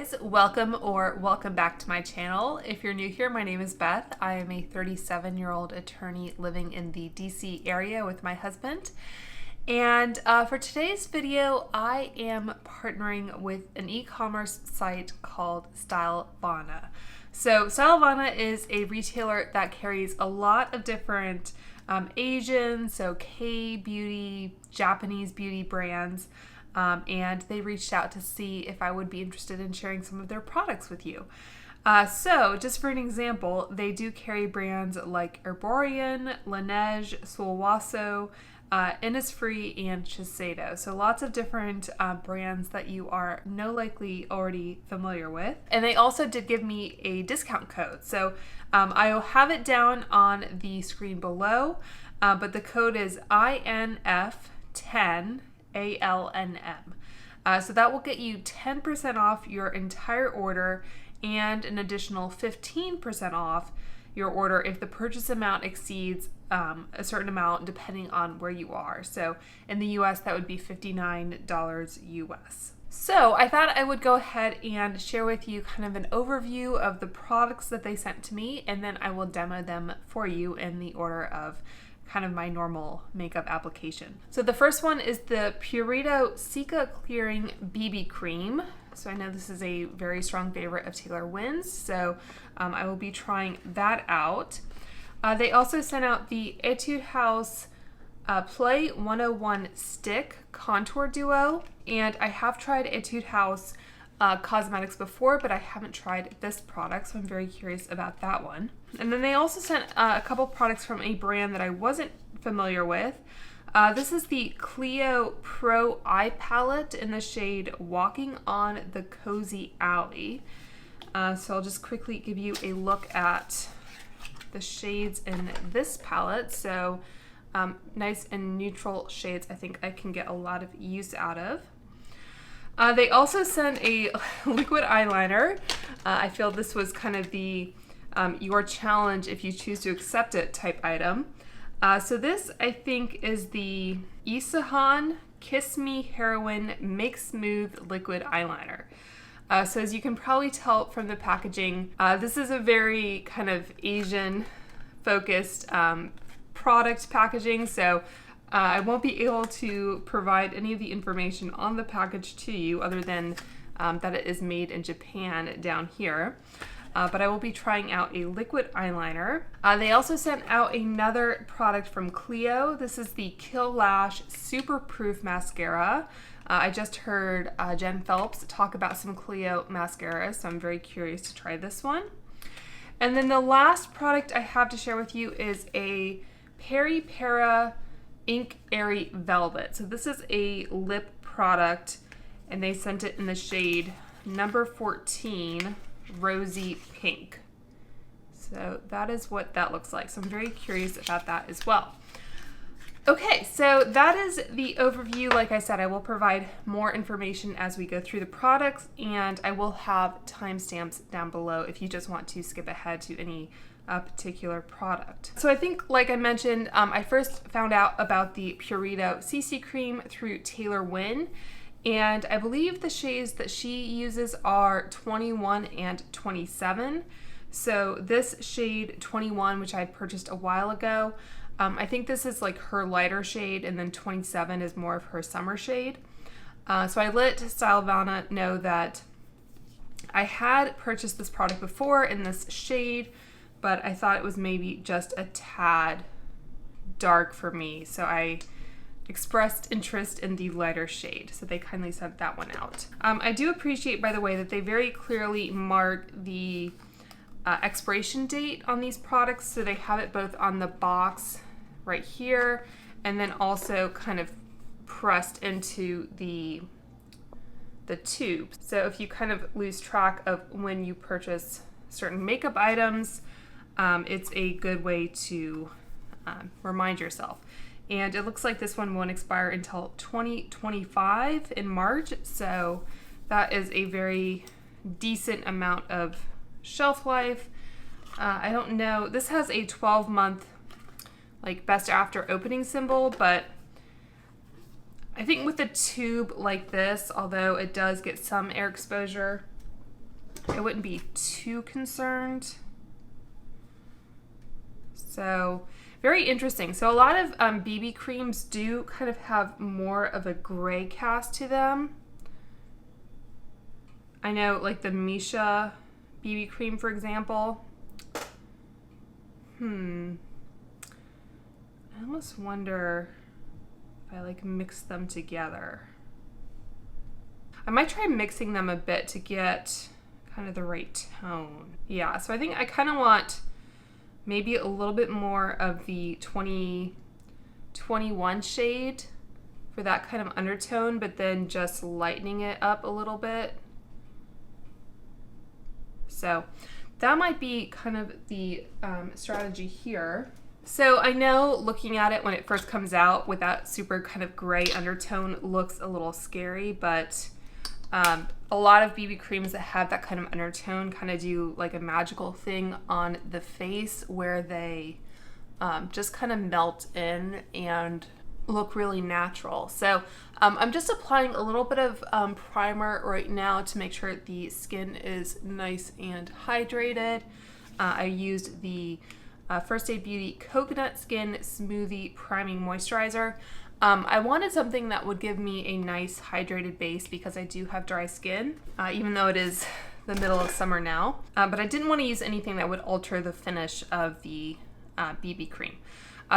guys, welcome back to my channel. If you're new here, my name is Beth. I am a 37-year-old attorney living in the DC area with my husband. And for today's video, I am partnering with an e-commerce site called STYLEVANA. So STYLEVANA is a retailer that carries a lot of different Asian, so K-beauty, Japanese beauty brands. And they reached out to see if I would be interested in sharing some of their products with you. So just for an example, they do carry brands like Heroine, Lash, Sulwaso, Innisfree, and Shiseido. So lots of different brands that you are likely already familiar with. And they also did give me a discount code. So I will have it down on the screen below, but the code is INF10 ALNM. So that will get you 10% off your entire order and an additional 15% off your order if the purchase amount exceeds a certain amount depending on where you are. So in the US, that would be $59 US. So I thought I would go ahead and share with you kind of an overview of the products that they sent to me, and then I will demo them for you in the order of kind of my normal makeup application. So the first one is the Purito Cica Clearing BB Cream. So I know this is a very strong favorite of Taylor Wynn's, so I will be trying that out. They also sent out the Etude House Play 101 Stick Contour Duo, and I have tried Etude House cosmetics before, but I haven't tried this product, so I'm very curious about that one. And then they also sent a couple products from a brand that I wasn't familiar with. This is the Clio Eye Palette in the shade Walking on the Cozy Alley. So I'll just quickly give you a look at the shades in this palette. So nice and neutral shades I think I can get a lot of use out of. They also sent a liquid eyeliner. I feel this was kind of the your challenge if you choose to accept it type item. So this I think is the Isehan Kiss Me Heroine Make Smooth Liquid Eyeliner. So as you can probably tell from the packaging, this is a very kind of Asian focused product packaging. So I won't be able to provide any of the information on the package to you other than that it is made in Japan down here. But I will be trying out a liquid eyeliner. They also sent out another product from Clio. This is the Kill Lash Super Proof Mascara. I just heard Jen Phelps talk about some Clio mascara, so I'm very curious to try this one. And then the last product I have to share with you is a PeriPera Ink Airy Velvet. So this is a lip product, and they sent it in the shade number 14 Rosy Pink. So that is what that looks like. So I'm very curious about that as well. Okay, so that is the overview. Like I said, I will provide more information as we go through the products, and I will have timestamps down below if you just want to skip ahead to any particular product. So I think, like I mentioned, I first found out about the Purito CC Cream through Taylor Wynn, and I believe the shades that she uses are 21 and 27. So this shade 21, which I had purchased a while ago, I think this is like her lighter shade, and then 27 is more of her summer shade. So I let STYLEVANA know that I had purchased this product before in this shade, but I thought it was maybe just a tad dark for me. So I expressed interest in the lighter shade. So they kindly sent that one out. I do appreciate, by the way, that they very clearly mark the expiration date on these products. So they have it both on the box right here, and then also kind of pressed into the tube. So if you kind of lose track of when you purchase certain makeup items, it's a good way to remind yourself. And it looks like this one won't expire until 2025 in March, so that is a very decent amount of shelf life. I don't know, this has a 12-month like best after opening symbol, but I think with a tube like this, although it does get some air exposure, I wouldn't be too concerned. So very interesting. So a lot of BB creams do kind of have more of a gray cast to them. I know like the Misha BB cream, for example. I almost wonder if I like mix them together. I might try mixing them a bit to get kind of the right tone. Yeah, so I think I kind of want maybe a little bit more of the 2021 shade for that kind of undertone, but then just lightening it up a little bit. So that might be kind of the strategy here. So I know looking at it when it first comes out with that super kind of gray undertone looks a little scary, but a lot of BB creams that have that kind of undertone kind of do like a magical thing on the face where they just kind of melt in and look really natural. So I'm just applying a little bit of primer right now to make sure the skin is nice and hydrated. I used the First Aid Beauty Coconut Skin Smoothie Priming Moisturizer. I wanted something that would give me a nice hydrated base because I do have dry skin, even though it is the middle of summer now. But I didn't want to use anything that would alter the finish of the BB cream.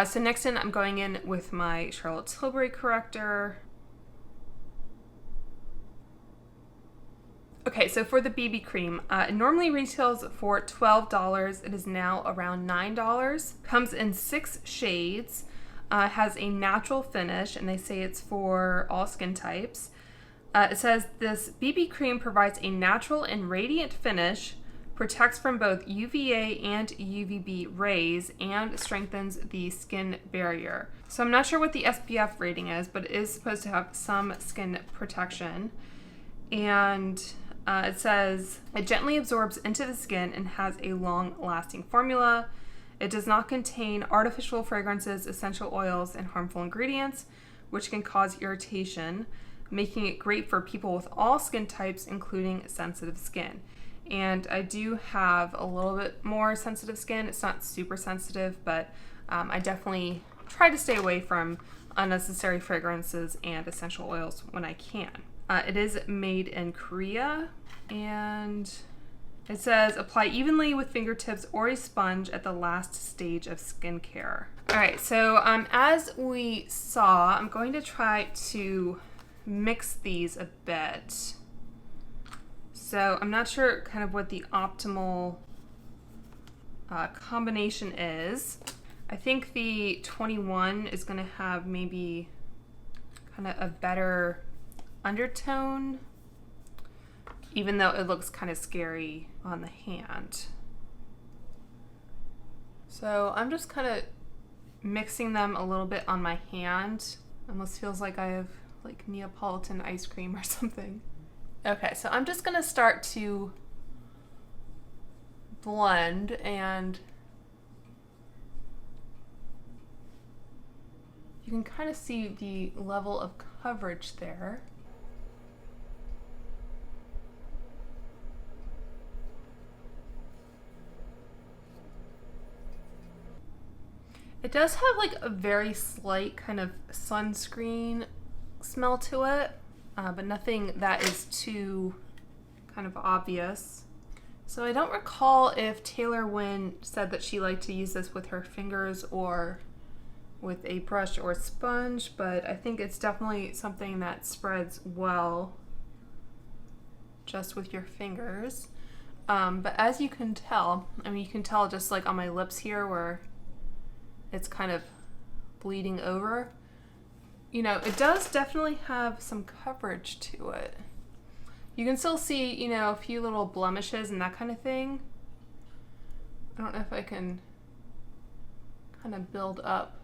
So next in, I'm going in with my Charlotte Tilbury corrector. Okay, so for the BB cream, it normally retails for $12. It is now around $9. Comes in 6 shades. Has a natural finish, and they say it's for all skin types. It says this BB cream provides a natural and radiant finish, protects from both UVA and UVB rays, and strengthens the skin barrier. So I'm not sure what the SPF rating is, but it is supposed to have some skin protection. And it says it gently absorbs into the skin and has a long-lasting formula. It does not contain artificial fragrances, essential oils, and harmful ingredients, which can cause irritation, making it great for people with all skin types, including sensitive skin. And I do have a little bit more sensitive skin. It's not super sensitive, but I definitely try to stay away from unnecessary fragrances and essential oils when I can. It is made in Korea, and it says apply evenly with fingertips or a sponge at the last stage of skincare. All right, so as we saw, I'm going to try to mix these a bit. So I'm not sure kind of what the optimal combination is. I think the 21 is going to have maybe kind of a better undertone, even though it looks kind of scary on the hand. So I'm just kind of mixing them a little bit on my hand. Almost feels like I have like Neapolitan ice cream or something. Okay, so I'm just gonna start to blend, and you can kind of see the level of coverage there. It does have like a very slight kind of sunscreen smell to it, but nothing that is too kind of obvious. So I don't recall if Taylor Wynn said that she liked to use this with her fingers or with a brush or sponge, but I think it's definitely something that spreads well just with your fingers. But as you can tell, I mean, you can tell just like on my lips here where it's kind of bleeding over. You know, it does definitely have some coverage to it. You can still see, you know, a few little blemishes and that kind of thing. I don't know if I can kind of build up.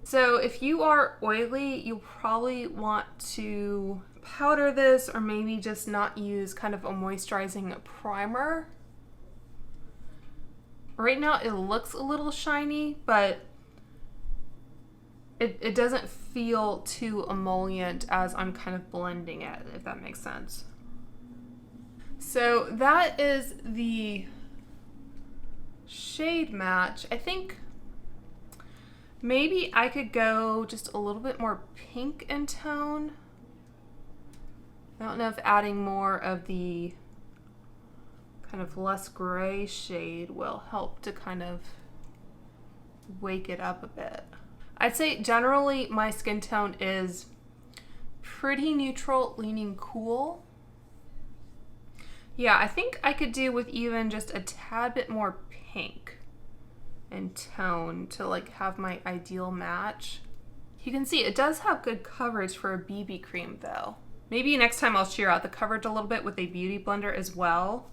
So if you are oily, you'll probably want to powder this or maybe just not use kind of a moisturizing primer. Right now it looks a little shiny, but it doesn't feel too emollient as I'm kind of blending it, if that makes sense. So that is the shade match. I think maybe I could go just a little bit more pink in tone. I don't know if adding more of the kind of less gray shade will help to kind of wake it up a bit. I'd say generally my skin tone is pretty neutral, leaning cool. Yeah, I think I could do with even just a tad bit more pink in tone to like have my ideal match. You can see it does have good coverage for a BB cream though. Maybe next time I'll sheer out the coverage a little bit with a beauty blender as well,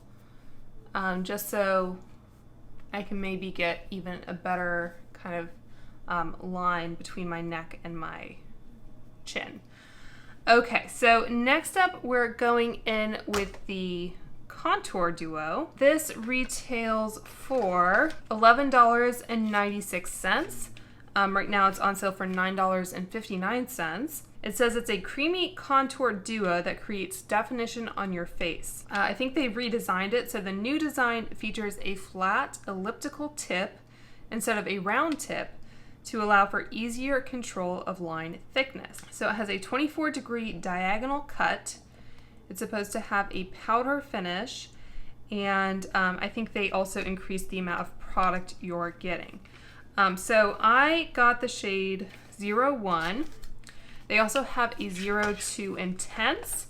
just so I can maybe get even a better kind of line between my neck and my chin. Okay, so next up we're going in with the Contour Duo. This retails for $11.96. Right now it's on sale for $9.59. It says it's a creamy contour duo that creates definition on your face. I think they've redesigned it, so the new design features a flat elliptical tip instead of a round tip to allow for easier control of line thickness. So it has a 24-degree diagonal cut. It's supposed to have a powder finish, and I think they also increased the amount of product you're getting. So I got the shade 01. They also have a 02 Intense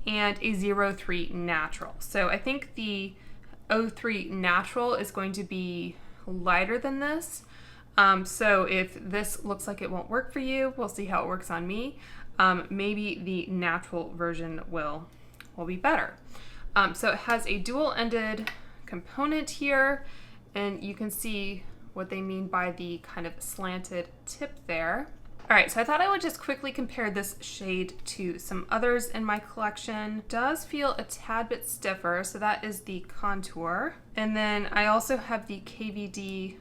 and a 03 Natural. So I think the 03 Natural is going to be lighter than this. So if this looks like it won't work for you, we'll see how it works on me. Maybe the natural version will be better. So it has a dual-ended component here, and you can see what they mean by the kind of slanted tip there. All right, so I thought I would just quickly compare this shade to some others in my collection. It does feel a tad bit stiffer, so that is the Contour. And then I also have the KVD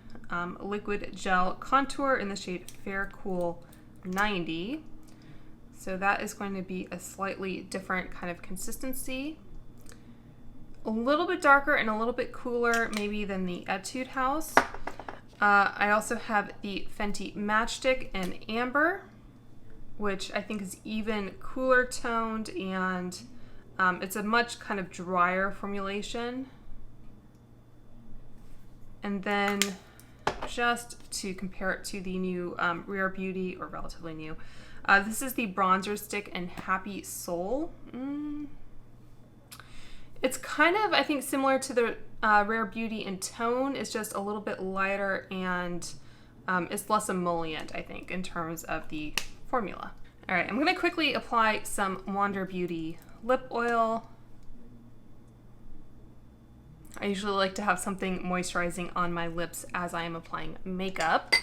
Liquid Gel Contour in the shade Fair Cool 90. So that is going to be a slightly different kind of consistency. A little bit darker and a little bit cooler maybe than the Etude House. I also have the Fenty Matchstick in Amber, which I think is even cooler toned, and it's a much kind of drier formulation. And then just to compare it to the new Rare Beauty, or relatively new, this is the Bronzer Stick in Happy Soul. It's kind of, I think, similar to the Rare Beauty in tone. It's just a little bit lighter, and it's less emollient, I think, in terms of the formula. All right, I'm going to quickly apply some Wander Beauty lip oil. I usually like to have something moisturizing on my lips as I am applying makeup.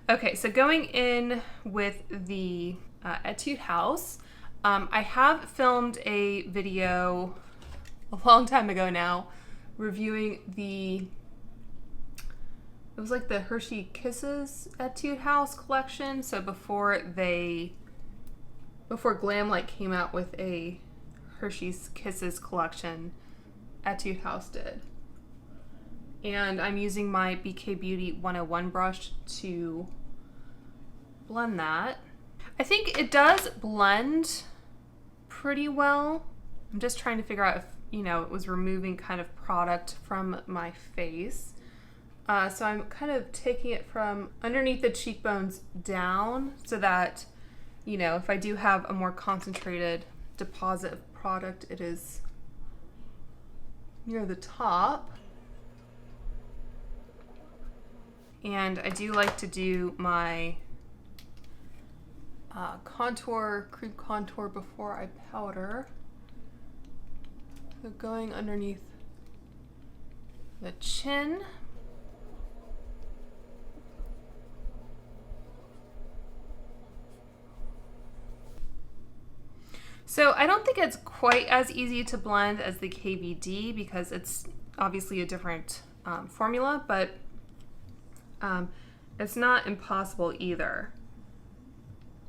Okay, so going in with the Etude House, I have filmed a video a long time ago now reviewing it was like the Hershey Kisses Etude House collection. So before Glamlight came out with a Hershey's Kisses collection, Etude House did. And I'm using my BK Beauty 101 brush to blend that. I think it does blend pretty well. I'm just trying to figure out if, it was removing kind of product from my face. So I'm kind of taking it from underneath the cheekbones down so that, if I do have a more concentrated deposit of product, it is near the top. And I do like to do my cream contour before I powder. So going underneath the chin. So I don't think it's quite as easy to blend as the KVD because it's obviously a different formula, but it's not impossible either.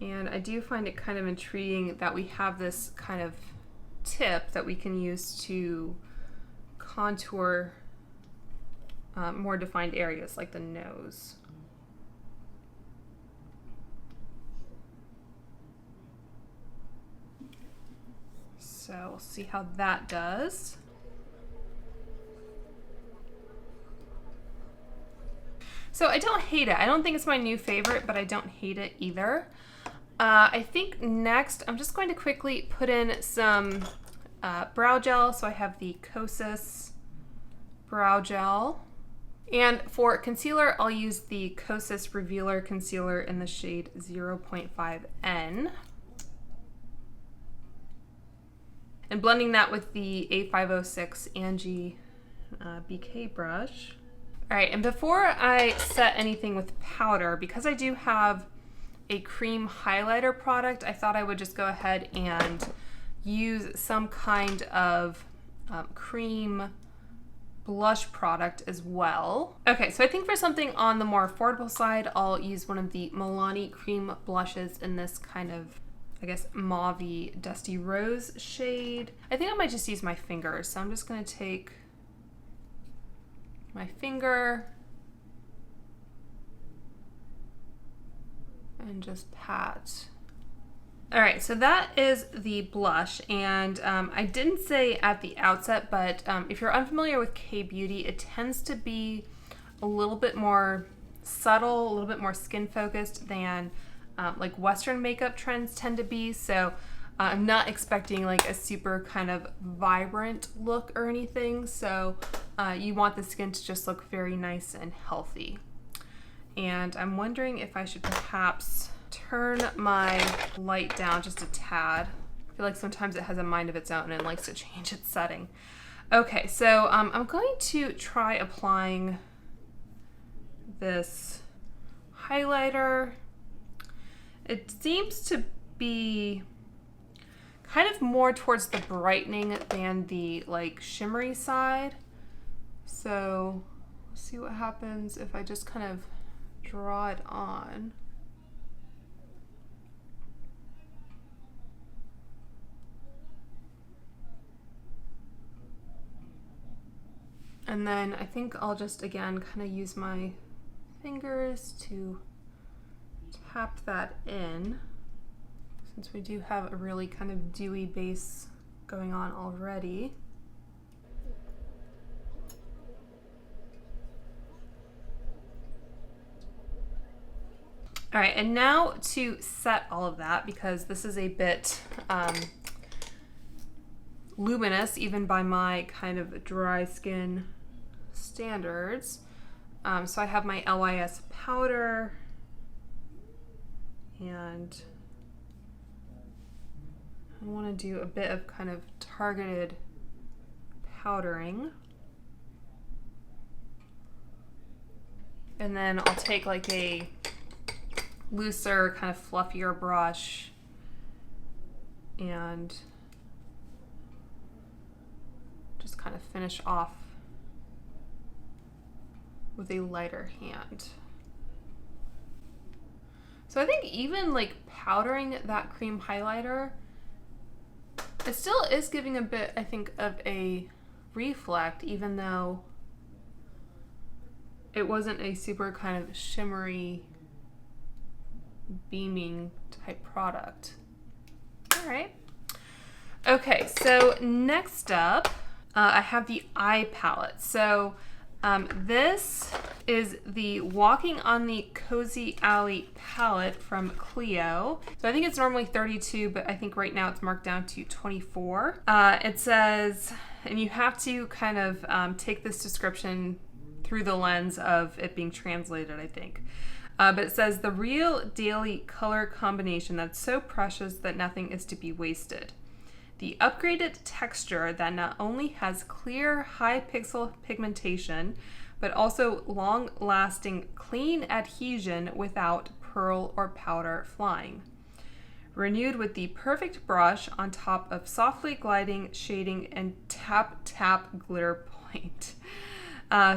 And I do find it kind of intriguing that we have this kind of tip that we can use to contour more defined areas like the nose. So we'll see how that does. So I don't hate it. I don't think it's my new favorite, but I don't hate it either. I think next I'm just going to quickly put in some brow gel. So I have the Kosas brow gel. And for concealer, I'll use the Kosas Revealer Concealer in the shade 0.5N. And blending that with the A506 Angie BK brush. All right, and before I set anything with powder, because I do have a cream highlighter product, I thought I would just go ahead and use some kind of cream blush product as well. Okay, so I think for something on the more affordable side, I'll use one of the Milani cream blushes in this kind of, I guess, mauve-y dusty rose shade. I think I might just use my fingers, so I'm just gonna take my finger and just pat. All right, so that is the blush, and I didn't say at the outset, but if you're unfamiliar with K-beauty, it tends to be a little bit more subtle, a little bit more skin focused than like Western makeup trends tend to be. So I'm not expecting like a super kind of vibrant look or anything. So you want the skin to just look very nice and healthy. And I'm wondering if I should perhaps turn my light down just a tad. I feel like sometimes it has a mind of its own and likes to change its setting. Okay, so I'm going to try applying this highlighter. It seems to be kind of more towards the brightening than the like shimmery side. So let's see what happens if I just kind of draw it on. And then I think I'll just again kind of use my fingers to tap that in, since we do have a really kind of dewy base going on already. All right, and now to set all of that, because this is a bit luminous even by my kind of dry skin standards. So I have my LYS powder, and I want to do a bit of kind of targeted powdering. And then I'll take like a looser, kind of fluffier brush and just kind of finish off with a lighter hand. So I think even like powdering that cream highlighter, it still is giving a bit, I think, of a reflect, even though it wasn't a super kind of shimmery, beaming type product. All right. Okay, so next up, I have the eye palette. So this is the Walking on the Cozy Alley palette from Clio. So I think it's normally 32, but I think right now it's marked down to 24. It says, and you have to kind of take this description through the lens of it being translated, I think. But it says, the real daily color combination that's so precious that nothing is to be wasted. The upgraded texture that not only has clear, high pixel pigmentation, but also long-lasting, clean adhesion without pearl or powder flying. Renewed with the perfect brush on top of softly gliding shading and tap glitter point.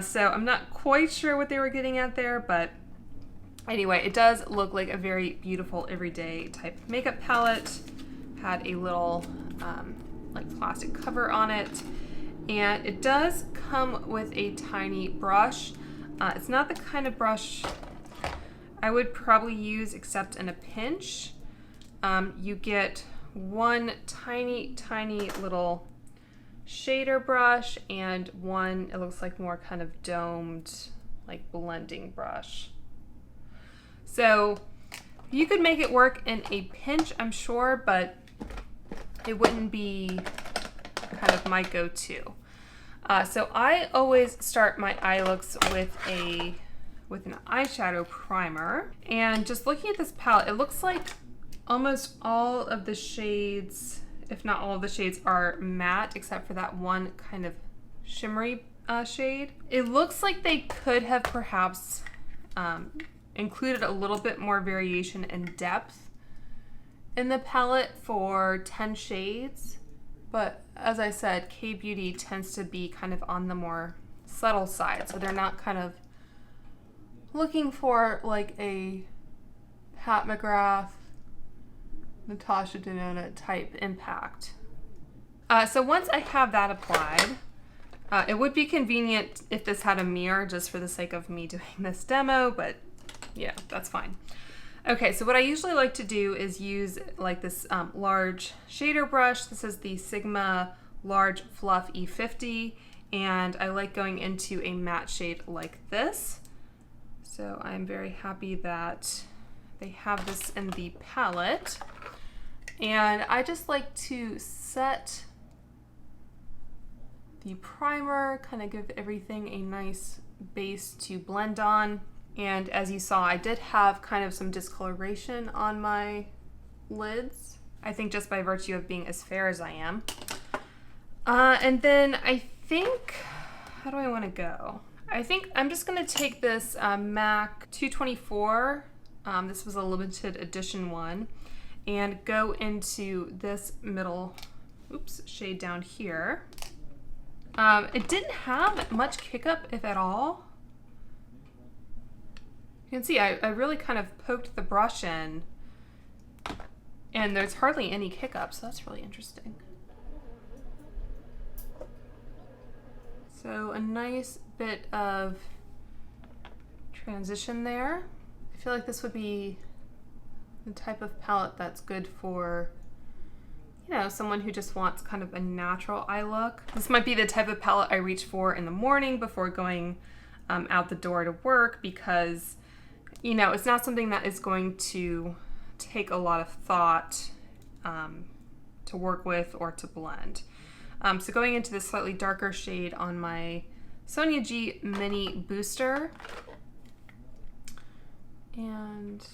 So I'm not quite sure what they were getting at there, but anyway, it does look like a very beautiful everyday type of makeup palette. Had a little like plastic cover on it, And it does come with a tiny brush. It's not the kind of brush I would probably use except in a pinch. You get one tiny little shader brush and one, it looks like more kind of domed, like blending brush. So you could make it work in a pinch, I'm sure, but it wouldn't be kind of my go-to. So I always start my eye looks with an eyeshadow primer. And just looking at this palette, it looks like almost all of the shades, if not all of the shades, are matte except for that one kind of shimmery shade. It looks like they could have perhaps included a little bit more variation and depth in the palette for 10 shades. But as I said, K-Beauty tends to be kind of on the more subtle side. So they're not kind of looking for like a Pat McGrath, Natasha Denona type impact. So once I have that applied, it would be convenient if this had a mirror just for the sake of me doing this demo, but yeah, that's fine. Okay, so what I usually like to do is use like this large shader brush. This is the Sigma Large Fluff E50, and I like going into a matte shade like this. So I'm very happy that they have this in the palette. And I just like to set the primer, kind of give everything a nice base to blend on. And as you saw, I did have kind of some discoloration on my lids. I think just by virtue of being as fair as I am. And then I think, how do I want to go? I think I'm just going to take this MAC 224. This was a limited edition one. And go into this middle, shade down here. It didn't have much kick up, if at all. You can see I really kind of poked the brush in and there's hardly any kick up, so that's really interesting. So a nice bit of transition there. I feel like this would be the type of palette that's good for, you know, someone who just wants kind of a natural eye look. This might be the type of palette I reach for in the morning before going out the door to work because, you know, it's not something that is going to take a lot of thought to work with or to blend. So going into this slightly darker shade on my Sonia G Mini Booster. And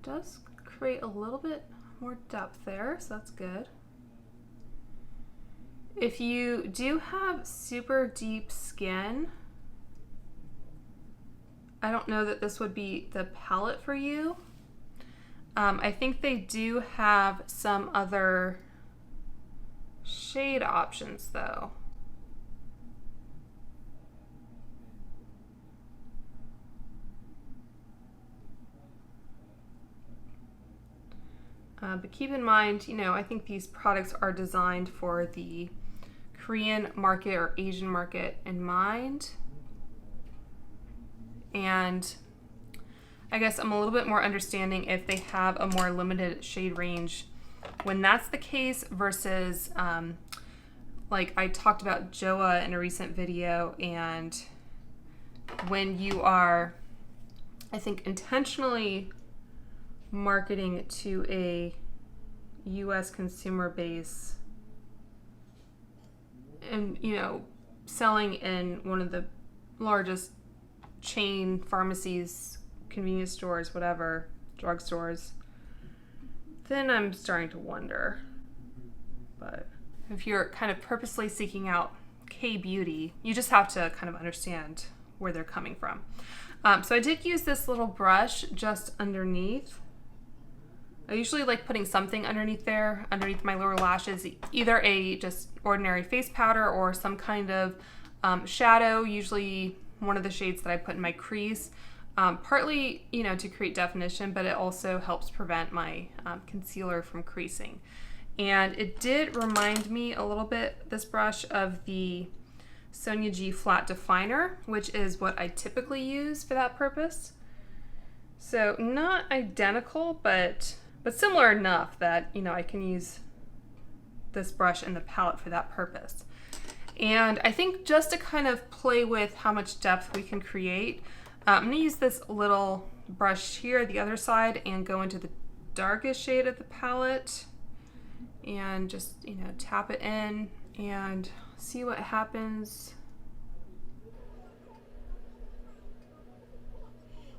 does create a little bit more depth there, so that's good. If you do have super deep skin, I don't know that this would be the palette for you. I think they do have some other shade options though. But keep in mind, you know, I think these products are designed for the Korean market or Asian market in mind. And I guess I'm a little bit more understanding if they have a more limited shade range when that's the case versus like I talked about JOA in a recent video, and when you are, I think, intentionally marketing to a US consumer base and, you know, selling in one of the largest chain pharmacies, convenience stores, whatever, drugstores, then I'm starting to wonder. But if you're kind of purposely seeking out K-beauty, you just have to kind of understand where they're coming from. So I did use this little brush just underneath. I usually like putting something underneath there, underneath my lower lashes, either a just ordinary face powder or some kind of shadow, usually one of the shades that I put in my crease, partly, you know, to create definition, but it also helps prevent my concealer from creasing. And it did remind me a little bit, this brush, of the Sonia G Flat Definer, which is what I typically use for that purpose. So not identical, but similar enough that, you know, I can use this brush in the palette for that purpose. And I think just to kind of play with how much depth we can create, I'm gonna use this little brush here, the other side, and go into the darkest shade of the palette and just, you know, tap it in and see what happens.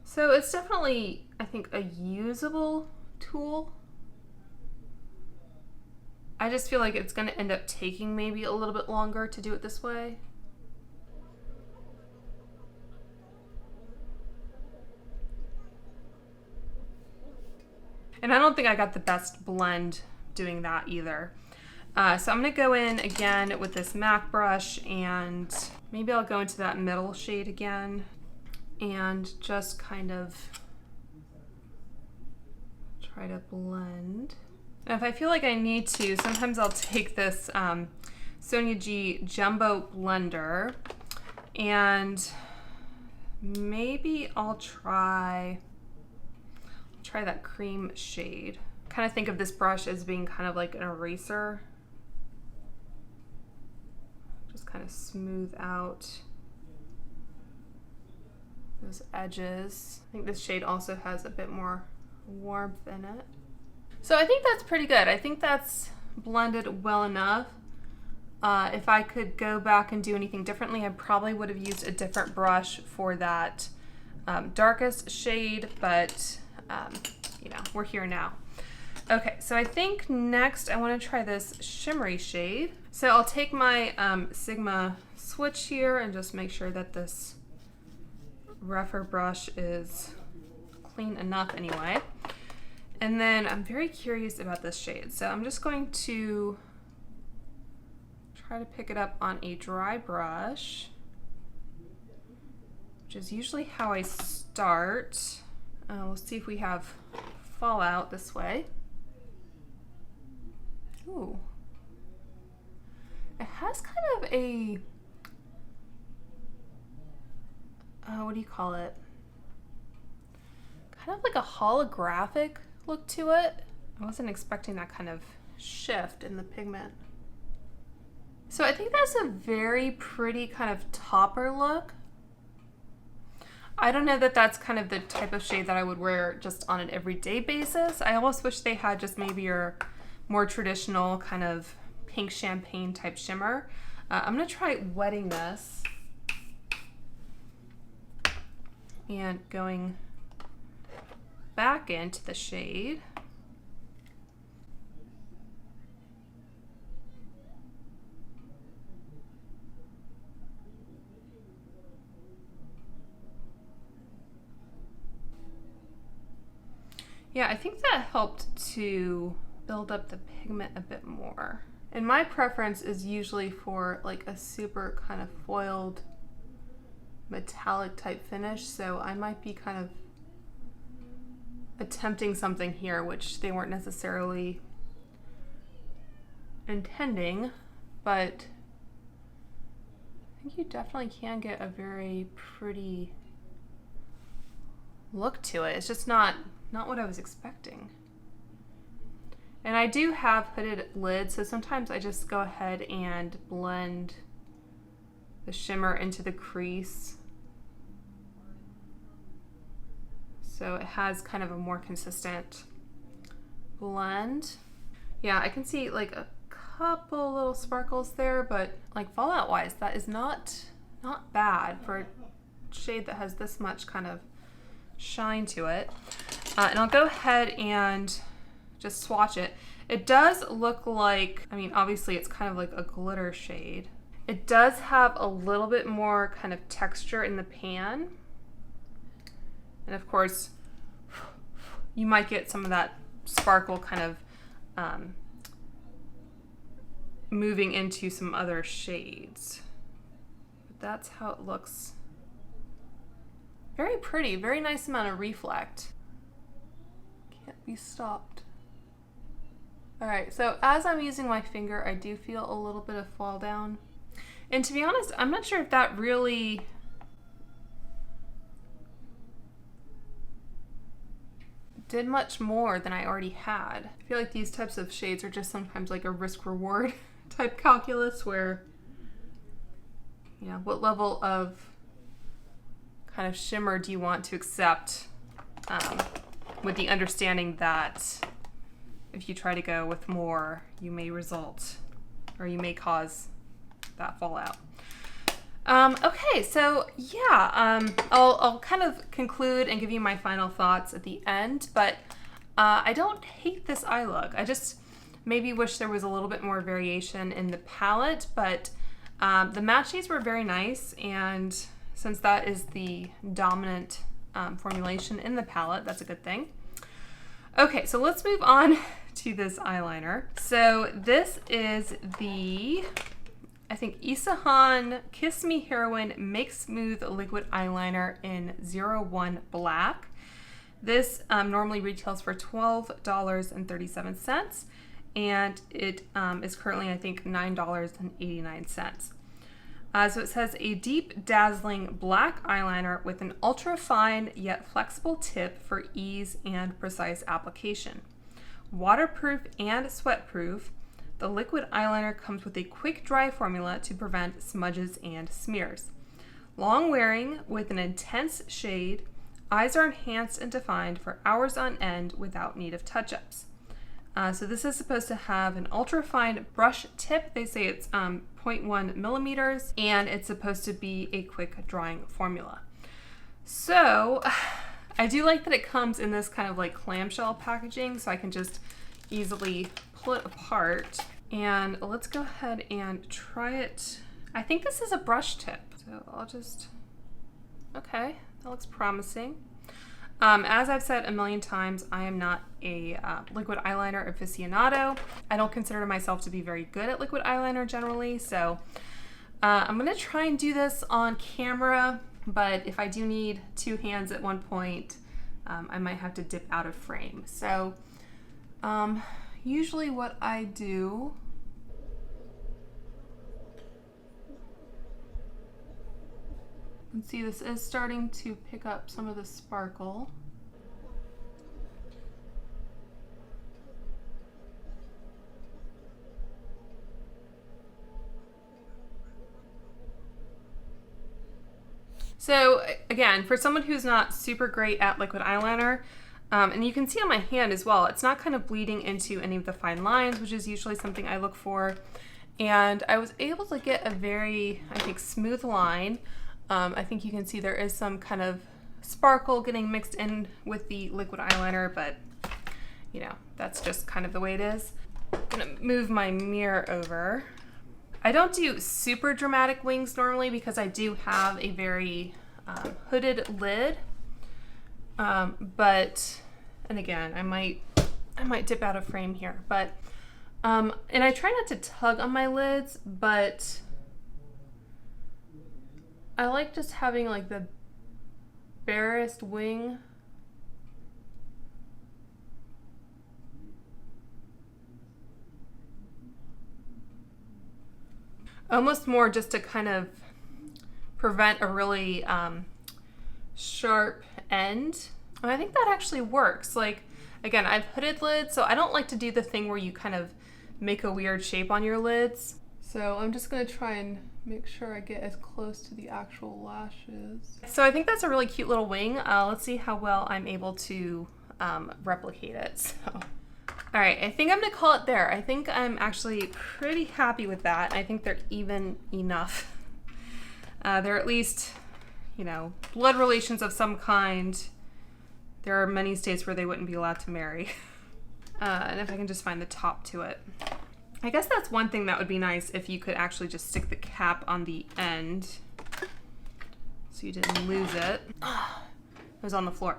So it's definitely, I think, a usable tool. I just feel like it's going to end up taking maybe a little bit longer to do it this way. And I don't think I got the best blend doing that either. So I'm going to go in again with this MAC brush, and maybe I'll go into that middle shade again and just kind of try to blend. And if I feel like I need to, sometimes I'll take this Sonia G Jumbo Blender, and maybe I'll try that cream shade. Kind of think of this brush as being kind of like an eraser. Just kind of smooth out those edges. I think this shade also has a bit more warmth in it. So I think that's pretty good. I think that's blended well enough. If I could go back and do anything differently, I probably would have used a different brush for that darkest shade, but you know, we're here now. Okay, so I think next I want to try this shimmery shade. So I'll take my Sigma switch here and just make sure that this rougher brush is clean enough anyway. And then I'm very curious about this shade. So I'm just going to try to pick it up on a dry brush, which is usually how I start. We'll see if we have fallout this way. Ooh. It has kind of a, what do you call it? Kind of like a holographic look to it. I wasn't expecting that kind of shift in the pigment. So I think that's a very pretty kind of topper look. I don't know that that's kind of the type of shade that I would wear just on an everyday basis. I almost wish they had just maybe your more traditional kind of pink champagne type shimmer. I'm gonna try wetting this and going back into the shade. Yeah, I think that helped to build up the pigment a bit more. And my preference is usually for like a super kind of foiled metallic type finish, so I might be kind of attempting something here which they weren't necessarily intending, but I think you definitely can get a very pretty look to it. It's just not what I was expecting. And I do have hooded lids, so sometimes I just go ahead and blend the shimmer into the crease, so it has kind of a more consistent blend. Yeah, I can see like a couple little sparkles there, but like fallout wise, that is not bad for a shade that has this much kind of shine to it. And I'll go ahead and just swatch it. It does look like, I mean, obviously it's kind of like a glitter shade. It does have a little bit more kind of texture in the pan. And of course, you might get some of that sparkle kind of moving into some other shades. But that's how it looks. Very pretty, very nice amount of reflect. Can't be stopped. All right, so as I'm using my finger, I do feel a little bit of fall down. And to be honest, I'm not sure if that really did much more than I already had. I feel like these types of shades are just sometimes like a risk-reward type calculus where, you know, what level of kind of shimmer do you want to accept, with the understanding that if you try to go with more, you may result, or you may cause that fallout. Okay, so yeah, I'll kind of conclude and give you my final thoughts at the end, but I don't hate this eye look. I just maybe wish there was a little bit more variation in the palette, but the matte shades were very nice, and since that is the dominant formulation in the palette, that's a good thing. Okay, so let's move on to this eyeliner. So this is the, I think, Isehan Kiss Me Heroine Make Smooth Liquid Eyeliner in 01 Black. This normally retails for $12.37, and it is currently, I think, $9.89. So it says a deep, dazzling black eyeliner with an ultra-fine yet flexible tip for ease and precise application. Waterproof and sweat-proof, the liquid eyeliner comes with a quick dry formula to prevent smudges and smears. Long wearing with an intense shade, eyes are enhanced and defined for hours on end without need of touch-ups. So this is supposed to have an ultra-fine brush tip. They say it's 0.1 millimeters, and it's supposed to be a quick drying formula. So I do like that it comes in this kind of like clamshell packaging, so I can just easily pull it apart. And let's go ahead and try it. I think this is a brush tip, so I'll just, okay, that looks promising. As I've said a million times, I am not a liquid eyeliner aficionado. I don't consider myself to be very good at liquid eyeliner generally, so I'm gonna try and do this on camera, but if I do need two hands at one point, I might have to dip out of frame. So usually what I do, you can see this is starting to pick up some of the sparkle. So again, for someone who's not super great at liquid eyeliner, and you can see on my hand as well, it's not kind of bleeding into any of the fine lines, which is usually something I look for. And I was able to get a very, I think, smooth line. I think you can see there is some kind of sparkle getting mixed in with the liquid eyeliner, but you know, that's just kind of the way it is. I'm gonna move my mirror over. I don't do super dramatic wings normally because I do have a very hooded lid, but, and again, I might dip out of frame here, but, and I try not to tug on my lids, but I like just having like the barest wing. Almost more just to kind of prevent a really sharp end. And I think that actually works. Like, again, I've hooded lids, so I don't like to do the thing where you kind of make a weird shape on your lids. So I'm just gonna try and make sure I get as close to the actual lashes. So I think that's a really cute little wing. Let's see how well I'm able to replicate it. So, all right, I think I'm gonna call it there. I think I'm actually pretty happy with that. I think they're even enough. They're at least, you know, blood relations of some kind. There are many states where they wouldn't be allowed to marry. And if I can just find the top to it. I guess that's one thing that would be nice if you could actually just stick the cap on the end so you didn't lose it. It was on the floor.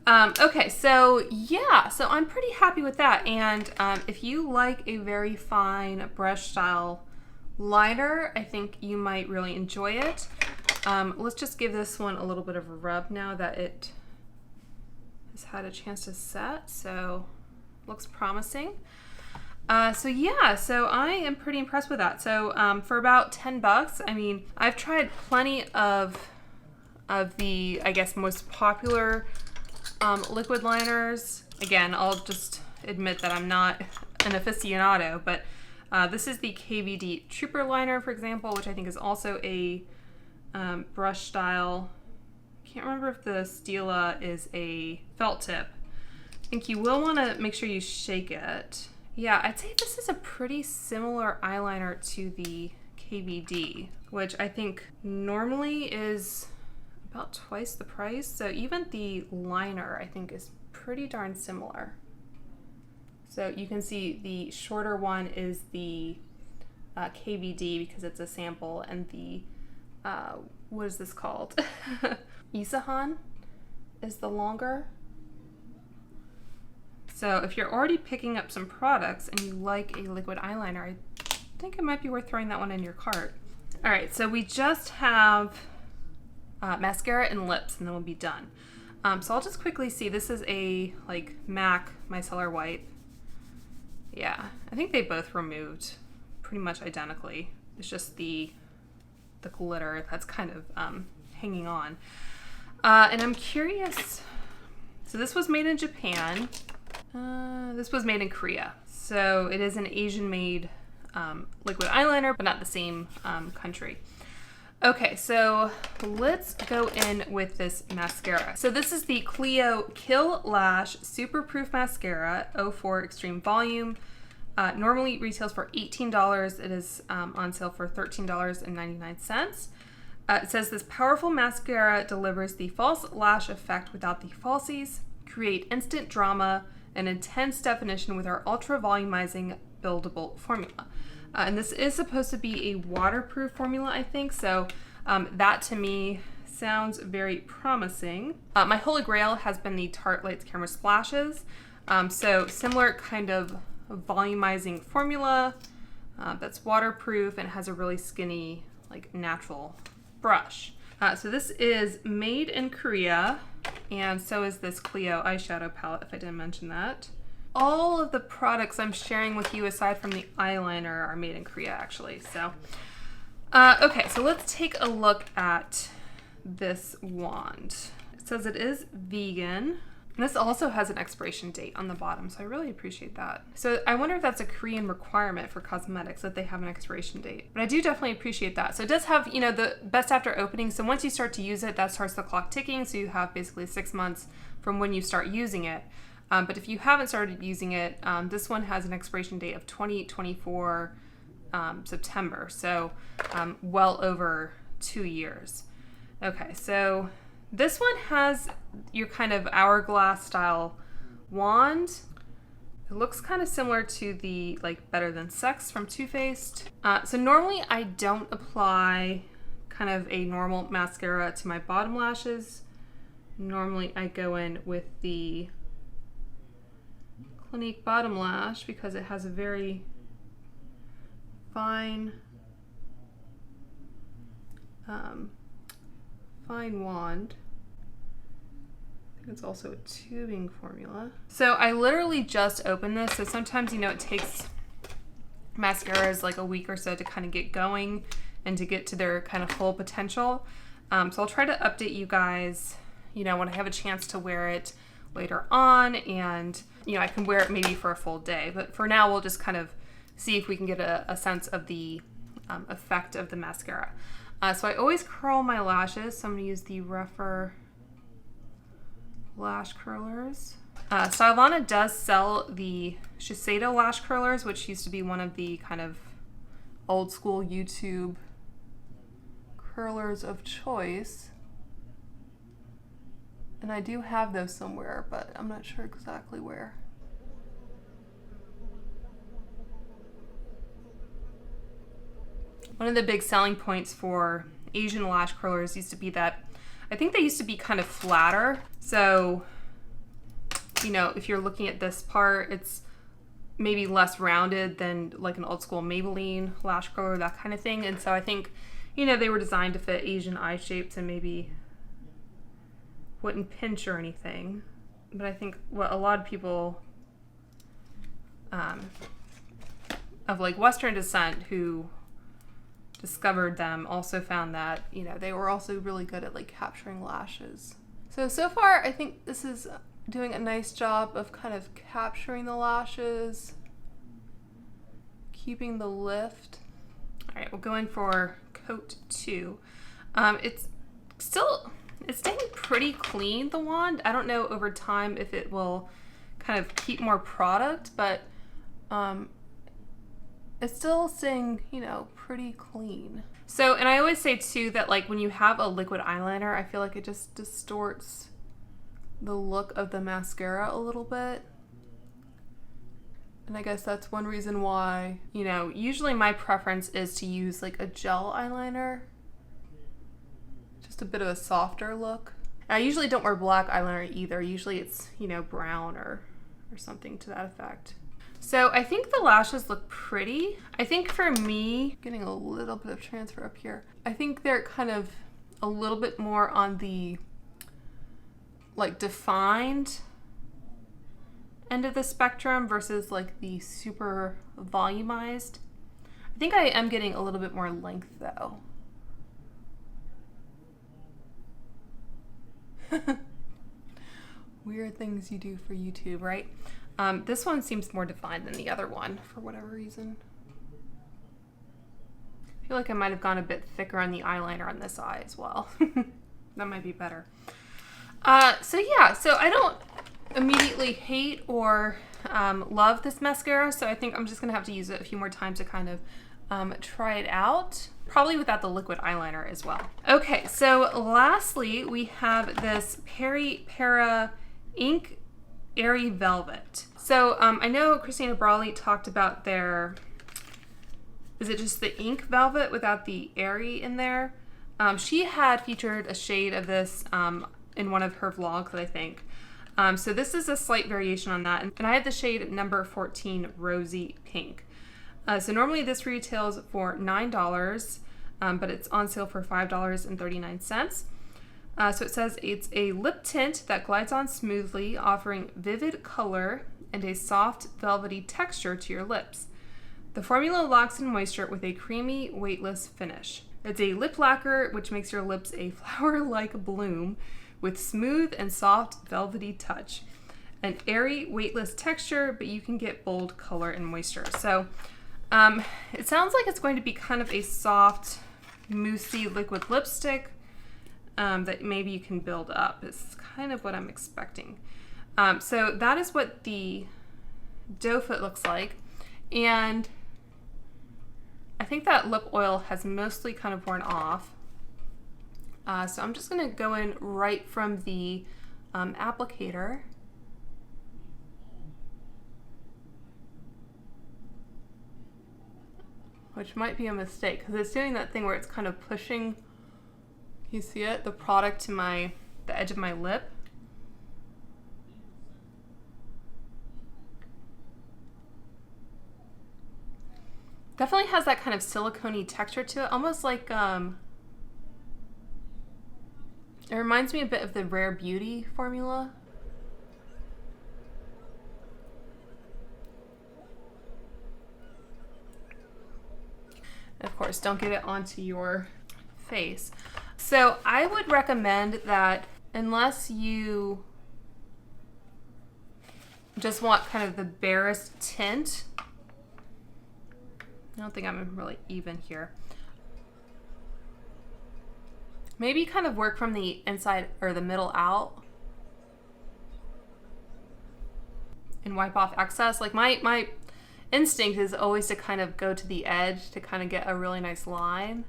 Okay, so yeah, so I'm pretty happy with that. And if you like a very fine brush style liner, I think you might really enjoy it. Let's just give this one a little bit of a rub now that it has had a chance to set. So looks promising. So yeah, so I am pretty impressed with that. So for about $10, I mean, I've tried plenty of the, I guess, most popular liquid liners. Again, I'll just admit that I'm not an aficionado, but this is the KVD Trooper liner, for example, which I think is also a brush style. Can't remember if the Stila is a felt tip. I think you will want to make sure you shake it. Yeah, I'd say this is a pretty similar eyeliner to the KVD, which I think normally is about twice the price. So even the liner, I think, is pretty darn similar. So you can see the shorter one is the KVD because it's a sample, and the, what is this called? Isehan is the longer. So if you're already picking up some products and you like a liquid eyeliner, I think it might be worth throwing that one in your cart. All right, so we just have mascara and lips, and then we'll be done. So I'll just quickly see. This is a like MAC Micellar White. Yeah, I think they both removed pretty much identically. It's just the glitter that's kind of hanging on. And I'm curious. So this was made in Japan. This was made in Korea. So it is an Asian-made liquid eyeliner, but not the same country. Okay, so let's go in with this mascara. So this is the Clio Kill Lash Super Proof Mascara 04 Extreme Volume. Normally retails for $18. It is on sale for $13.99. It says this powerful mascara delivers the false lash effect without the falsies, create instant drama and intense definition with our ultra volumizing buildable formula. And this is supposed to be a waterproof formula, I think. So that to me sounds very promising. My holy grail has been the Tarte Lights Camera Splashes. So similar kind of volumizing formula that's waterproof and has a really skinny, like natural brush. So this is made in Korea, and so is this Clio eyeshadow palette, if I didn't mention that. All of the products I'm sharing with you, aside from the eyeliner, are made in Korea, actually. So, okay, so let's take a look at this wand. It says it is vegan. And this also has an expiration date on the bottom, so I really appreciate that. So I wonder if that's a Korean requirement for cosmetics, that they have an expiration date. But I do definitely appreciate that. So it does have, you know, the best after opening. So once you start to use it, that starts the clock ticking. So you have basically 6 months from when you start using it. But if you haven't started using it, this one has an expiration date of 2024 September. So well over 2 years. Okay, so this one has your kind of hourglass style wand. It looks kind of similar to the like Better Than Sex from Too Faced. So normally I don't apply kind of a normal mascara to my bottom lashes. Normally I go in with the Clinique Bottom Lash because it has a very fine wand. It's also a tubing formula. So I literally just opened this. So sometimes, you know, it takes mascaras like a week or so to kind of get going and to get to their kind of full potential. So I'll try to update you guys, you know, when I have a chance to wear it later on, and, you know, I can wear it maybe for a full day. But for now, we'll just kind of see if we can get a sense of the effect of the mascara. So I always curl my lashes. So I'm gonna use the rougher lash curlers. STYLEVANA does sell the Shiseido lash curlers, which used to be one of the kind of old school YouTube curlers of choice. And I do have those somewhere, but I'm not sure exactly where. One of the big selling points for Asian lash curlers used to be that I think they used to be kind of flatter. So, you know, if you're looking at this part, it's maybe less rounded than like an old school Maybelline lash curler, that kind of thing. And so I think, you know, they were designed to fit Asian eye shapes and maybe wouldn't pinch or anything. But I think what a lot of people of like Western descent who discovered them also found that, you know, they were also really good at like capturing lashes. So far I think this is doing a nice job of kind of capturing the lashes, keeping the lift. All right, we'll go in for coat 2. It's staying pretty clean, the wand. I don't know over time if it will kind of keep more product, but it's still staying, you know, pretty clean. So, and I always say too that like when you have a liquid eyeliner, I feel like it just distorts the look of the mascara a little bit. And I guess that's one reason why, you know, usually my preference is to use like a gel eyeliner. Just a bit of a softer look. I usually don't wear black eyeliner either. Usually it's, you know, brown or something to that effect. So I think the lashes look pretty. I think for me, getting a little bit of transfer up here, I think they're kind of a little bit more on the like defined end of the spectrum versus like the super volumized. I think I am getting a little bit more length though. Weird things you do for YouTube, right? This one seems more defined than the other one for whatever reason. I feel like I might have gone a bit thicker on the eyeliner on this eye as well. That might be better. So yeah, so I don't immediately hate or love this mascara, so I think I'm just gonna have to use it a few more times to kind of try it out. Probably without the liquid eyeliner as well. Okay, so lastly, we have this PeriPera Ink Airy Velvet. So I know Christina Brawley talked about their, is it just the ink velvet without the airy in there? She had featured a shade of this in one of her vlogs, I think. So this is a slight variation on that. And I had the shade number 14 Rosy Pink. So normally this retails for $9, but it's on sale for $5.39. So it says it's a lip tint that glides on smoothly, offering vivid color and a soft, velvety texture to your lips. The formula locks in moisture with a creamy, weightless finish. It's a lip lacquer, which makes your lips a flower-like bloom with smooth and soft, velvety touch. An airy, weightless texture, but you can get bold color and moisture. So it sounds like it's going to be kind of a soft, moussey liquid lipstick that maybe you can build up. Is kind of what I'm expecting. So that is what the doe foot looks like. And I think that lip oil has mostly kind of worn off. So I'm just going to go in right from the applicator. Which might be a mistake because it's doing that thing where it's kind of pushing, you see it, the product to the edge of my lip. Definitely has that kind of silicone-y texture to it, almost like, it reminds me a bit of the Rare Beauty formula. Of course, don't get it onto your face. So I would recommend that unless you just want kind of the barest tint, I don't think I'm really even here. Maybe kind of work from the inside or the middle out and wipe off excess. Like my instinct is always to kind of go to the edge to kind of get a really nice line.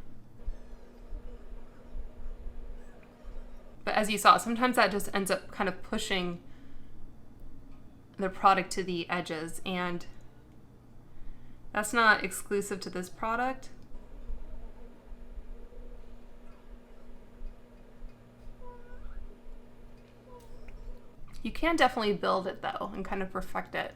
But as you saw, sometimes that just ends up kind of pushing the product to the edges, and that's not exclusive to this product. You can definitely build it though and kind of perfect it.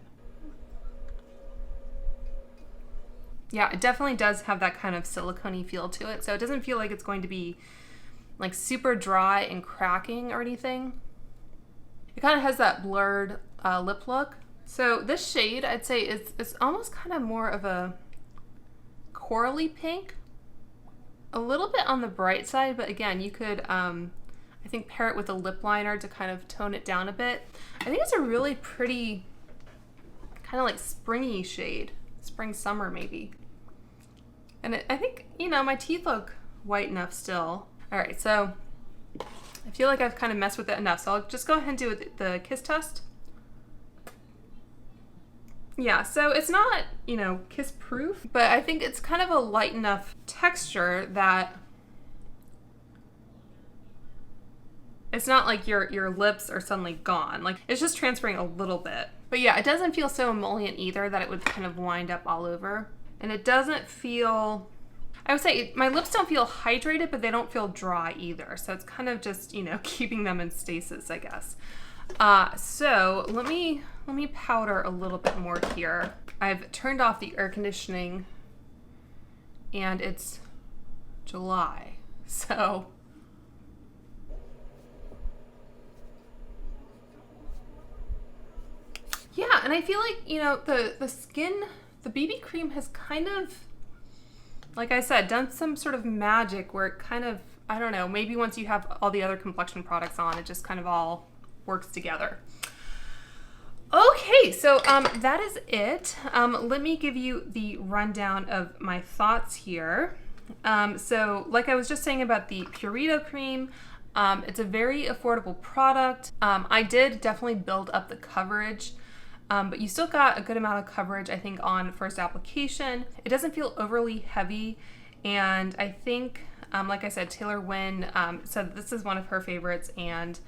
Yeah, it definitely does have that kind of silicone-y feel to it, so it doesn't feel like it's going to be like super dry and cracking or anything. It kind of has that blurred lip look. So this shade, I'd say, is almost kind of more of a corally pink. A little bit on the bright side, but again, you could, I think, pair it with a lip liner to kind of tone it down a bit. I think it's a really pretty, kind of like springy shade. Spring, summer, maybe. And I think, you know, my teeth look white enough still. All right, so I feel like I've kind of messed with it enough, so I'll just go ahead and do the kiss test. Yeah, so it's not, you know, kiss proof, but I think it's kind of a light enough texture that it's not like your lips are suddenly gone. Like, it's just transferring a little bit. But yeah, it doesn't feel so emollient either that it would kind of wind up all over. And it doesn't feel, I would say my lips don't feel hydrated, but they don't feel dry either. So it's kind of just, you know, keeping them in stasis, I guess. So let me powder a little bit more here. I've turned off the air conditioning and it's July. So yeah, and I feel like, you know, the skin, the BB cream has kind of, like I said, done some sort of magic where it kind of, I don't know, maybe once you have all the other complexion products on, it just kind of all works together. Okay, so that is it. Let me give you the rundown of my thoughts here. So like I was just saying about the Purito cream, it's a very affordable product. I did definitely build up the coverage, but you still got a good amount of coverage, I think, on first application. It doesn't feel overly heavy, and I think, like I said, Taylor Wynn said this is one of her favorites, and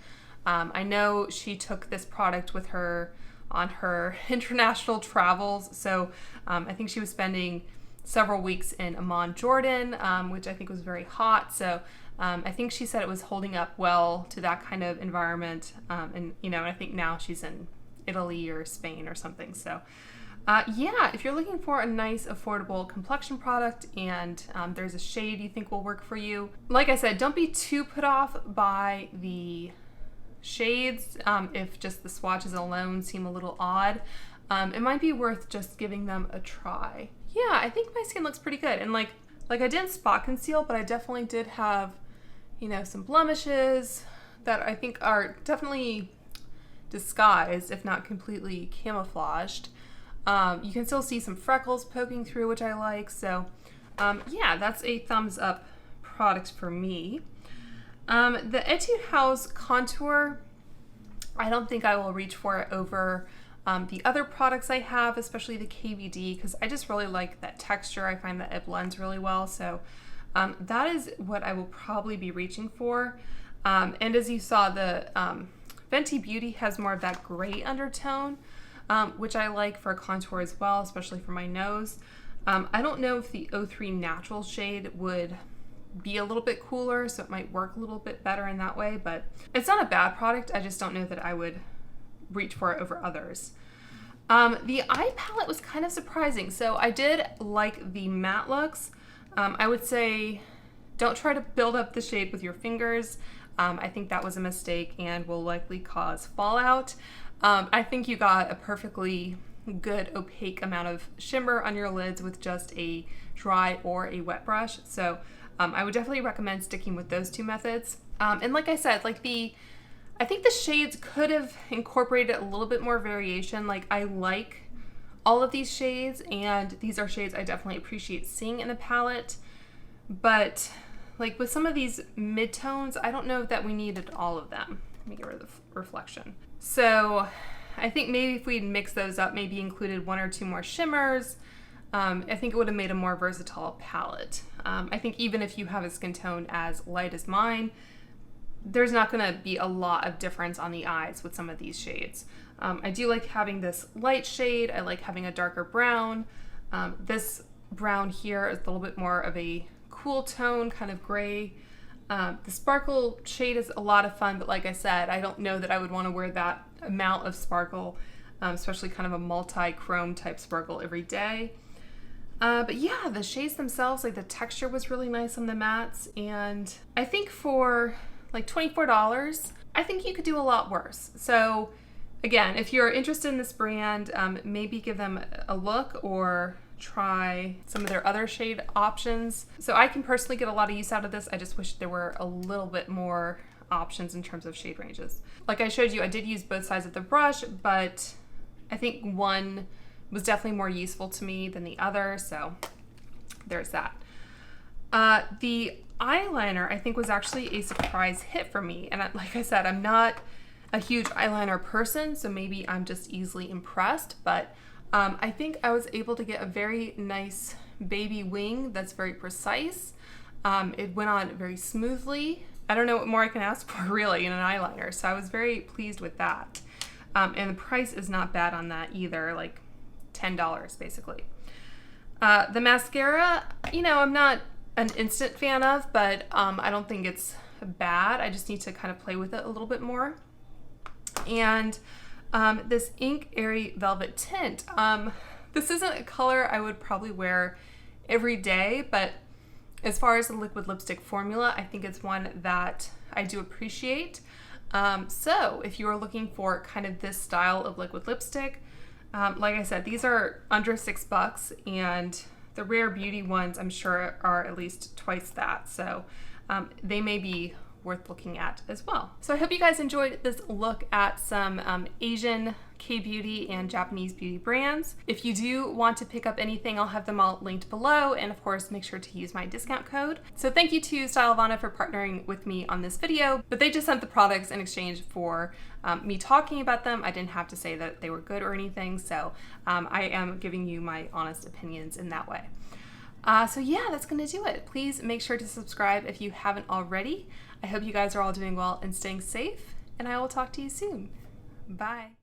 I know she took this product with her on her international travels, so I think she was spending several weeks in Amman, Jordan, which I think was very hot, so I think she said it was holding up well to that kind of environment, and you know, I think now she's in Italy or Spain or something, so yeah, if you're looking for a nice affordable complexion product and there's a shade you think will work for you, like I said, don't be too put off by the shades. If just the swatches alone seem a little odd, it might be worth just giving them a try. Yeah, I think my skin looks pretty good, and like I didn't spot conceal, but I definitely did have, you know, some blemishes that I think are definitely disguised, if not completely camouflaged. You can still see some freckles poking through, which I like, so yeah, that's a thumbs up product for me. The Etude House contour, I don't think I will reach for it over the other products I have, especially the KVD, because I just really like that texture. I find that it blends really well, so that is what I will probably be reaching for. And as you saw, the Fenty Beauty has more of that gray undertone, which I like for a contour as well, especially for my nose. I don't know if the 03 Natural shade would be a little bit cooler, so it might work a little bit better in that way, but it's not a bad product. I just don't know that I would reach for it over others. The eye palette was kind of surprising. So I did like the matte looks. I would say don't try to build up the shade with your fingers. I think that was a mistake and will likely cause fallout. I think you got a perfectly good opaque amount of shimmer on your lids with just a dry or a wet brush. So I would definitely recommend sticking with those two methods. And like I said, like I think the shades could have incorporated a little bit more variation. Like I like all of these shades, and these are shades I definitely appreciate seeing in a palette. But like with some of these midtones, I don't know that we needed all of them. Let me get rid of the reflection. So I think maybe if we'd mixed those up, maybe included one or two more shimmers, I think it would have made a more versatile palette. I think even if you have a skin tone as light as mine, there's not going to be a lot of difference on the eyes with some of these shades. I do like having this light shade. I like having a darker brown. This brown here is a little bit more of a cool tone, kind of gray. The sparkle shade is a lot of fun, but like I said, I don't know that I would want to wear that amount of sparkle, especially kind of a multi-chrome type sparkle every day. But yeah, the shades themselves, like the texture was really nice on the mattes, and I think for like $24, I think you could do a lot worse. So again, if you're interested in this brand, maybe give them a look or try some of their other shade options. So I can personally get a lot of use out of this. I just wish there were a little bit more options in terms of shade ranges. Like I showed you, I did use both sides of the brush, but I think one was definitely more useful to me than the other, so there's that. The eyeliner I think was actually a surprise hit for me, and like I said, I'm not a huge eyeliner person, so maybe I'm just easily impressed, but I think I was able to get a very nice baby wing that's very precise. It went on very smoothly. I don't know what more I can ask for really in an eyeliner, so I was very pleased with that. And the price is not bad on that either, like $10 basically. The mascara, you know, I'm not an instant fan of, but I don't think it's bad. I just need to kind of play with it a little bit more. And this Ink Airy Velvet Tint, this isn't a color I would probably wear every day, but as far as the liquid lipstick formula, I think it's one that I do appreciate. So if you are looking for kind of this style of liquid lipstick, like I said, these are under $6, and the Rare Beauty ones I'm sure are at least twice that. So they may be worth looking at as well. So I hope you guys enjoyed this look at some Asian K-beauty and Japanese beauty brands. If you do want to pick up anything, I'll have them all linked below, and of course make sure to use my discount code. So thank you to STYLEVANA for partnering with me on this video, but they just sent the products in exchange for me talking about them. I didn't have to say that they were good or anything, so I am giving you my honest opinions in that way. So yeah, that's gonna do it. Please make sure to subscribe if you haven't already. I hope you guys are all doing well and staying safe, and I will talk to you soon. Bye.